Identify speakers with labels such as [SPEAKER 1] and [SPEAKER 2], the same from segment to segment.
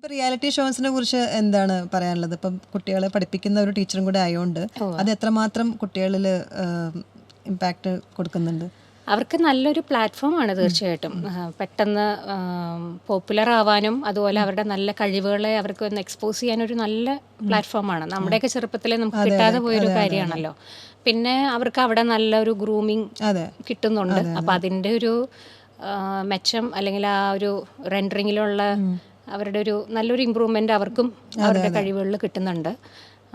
[SPEAKER 1] ഇപ്പൊ റിയാലിറ്റി ഷോസിനെ കുറിച്ച് എന്താണ് പറയാനുള്ളത്? ഇപ്പം കുട്ടികളെ പഠിപ്പിക്കുന്ന ഒരു ടീച്ചറും കൂടെ ആയതുകൊണ്ട് അത് എത്രമാത്രം കുട്ടികളിൽ ഇമ്പാക്റ്റ് കൊടുക്കുന്നുണ്ട്?
[SPEAKER 2] അവർക്ക് നല്ലൊരു പ്ലാറ്റ്ഫോമാണ് തീർച്ചയായിട്ടും. പെട്ടെന്ന് പോപ്പുലർ ആവാനും അതുപോലെ അവരുടെ നല്ല കഴിവുകളെ അവർക്ക് ഒന്ന് എക്സ്പോസ് ചെയ്യാനൊരു നല്ല പ്ലാറ്റ്ഫോമാണ്. നമ്മുടെയൊക്കെ ചെറുപ്പത്തിലെ നമുക്ക് കിട്ടാതെ പോയൊരു കാര്യമാണല്ലോ. പിന്നെ അവർക്ക് അവിടെ നല്ലൊരു ഗ്രൂമിങ് കിട്ടുന്നുണ്ട്. അപ്പം അതിൻ്റെ ഒരു മെച്ചം അല്ലെങ്കിൽ ആ ഒരു റെൻഡറിങ്ങിലുള്ള അവരുടെ ഒരു നല്ലൊരു ഇമ്പ്രൂവ്മെൻ്റ് അവർക്കും അവരുടെ കഴിവുകളിൽ കിട്ടുന്നുണ്ട്.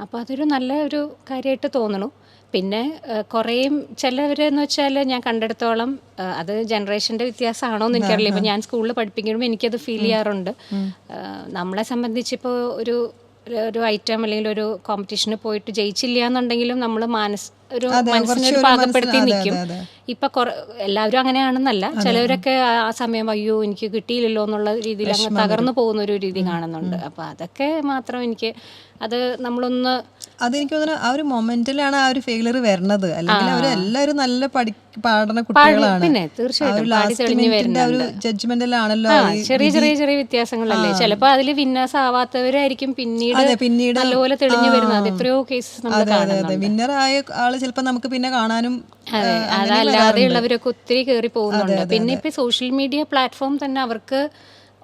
[SPEAKER 2] അപ്പോൾ അതൊരു നല്ല ഒരു കാര്യമായിട്ട് തോന്നണു. പിന്നെ കുറേയും ചിലവരെന്ന് വെച്ചാൽ ഞാൻ കണ്ടെടുത്തോളം അത് ജനറേഷൻ്റെ വ്യത്യാസമാണോ എന്ന് എനിക്കറിയില്ല. ഇപ്പോൾ ഞാൻ സ്കൂളിൽ പഠിപ്പിക്കുമ്പോൾ എനിക്കത് ഫീൽ ചെയ്യാറുണ്ട്. നമ്മളെ സംബന്ധിച്ചിപ്പോൾ ഒരു ഐറ്റം അല്ലെങ്കിൽ ഒരു കോമ്പറ്റീഷന് പോയിട്ട് ജയിച്ചില്ല എന്നുണ്ടെങ്കിലും നമ്മൾ മനസ്സിനൊരു പാകപ്പെടുത്തി നിൽക്കും. ഇപ്പം എല്ലാവരും അങ്ങനെയാണെന്നല്ല, ചിലവരൊക്കെ ആ സമയം അയ്യോ എനിക്ക് കിട്ടിയില്ലല്ലോ എന്നുള്ള രീതിയിൽ അങ്ങ് തകർന്നു പോകുന്ന ഒരു രീതി കാണുന്നുണ്ട്. അപ്പം അതൊക്കെ മാത്രം എനിക്ക് അത് നമ്മളൊന്ന്
[SPEAKER 1] അതെനിക്ക് തോന്നുന്നു ആ ഒരു മൊമെന്റിലാണ് ആ ഒരു ഫെയിലിയർ വരണത്. അല്ലെങ്കിൽ അവരെല്ലാവരും നല്ല പാടുന്ന കുട്ടികളാണ്.
[SPEAKER 2] പിന്നെ തീർച്ചയായിട്ടും
[SPEAKER 1] ജഡ്ജ്മെന്റിലാണല്ലോ
[SPEAKER 2] ചെറിയ ചെറിയ ചെറിയ വ്യത്യാസങ്ങളല്ലേ. ചിലപ്പോൾ അതിൽ വിന്നേഴ്സ് ആവാത്തവരായിരിക്കും പിന്നീട് നല്ലപോലെ തെളിഞ്ഞു വരുന്നത്. അത് എത്രയോ കേസസ് നമ്മൾ കാണുന്നുണ്ട്.
[SPEAKER 1] വിന്നറായ ആള് ചിലപ്പോ നമുക്ക് പിന്നെ കാണാനും
[SPEAKER 2] അതല്ലാതെയുള്ളവരൊക്കെ ഒത്തിരി കയറി പോകുന്നുണ്ട്. പിന്നെ ഇപ്പൊ സോഷ്യൽ മീഡിയ പ്ലാറ്റ്ഫോം തന്നെ അവർക്ക്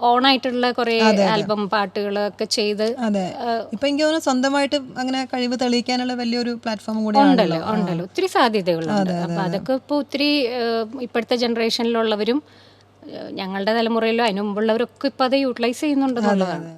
[SPEAKER 2] ഓണായിട്ടുള്ള കുറെ ആൽബം പാട്ടുകളൊക്കെ ചെയ്ത്
[SPEAKER 1] ഇപ്പൊ എനിക്ക് തോന്നുന്നു സ്വന്തമായിട്ട് അങ്ങനെ കഴിവ് തെളിയിക്കാനുള്ള വലിയൊരു പ്ലാറ്റ്ഫോം കൂടി
[SPEAKER 2] ഉണ്ടല്ലോ. ഒത്തിരി സാധ്യതകളുണ്ട്. അപ്പൊ അതൊക്കെ ഇപ്പൊ ഒത്തിരി ഇപ്പോഴത്തെ ജനറേഷനിലുള്ളവരും ഞങ്ങളുടെ തലമുറയിലോ അതിനു മുമ്പുള്ളവരൊക്കെ ഇപ്പൊ അത് യൂട്ടിലൈസ് ചെയ്യുന്നുണ്ടെന്നുള്ളതാണ്.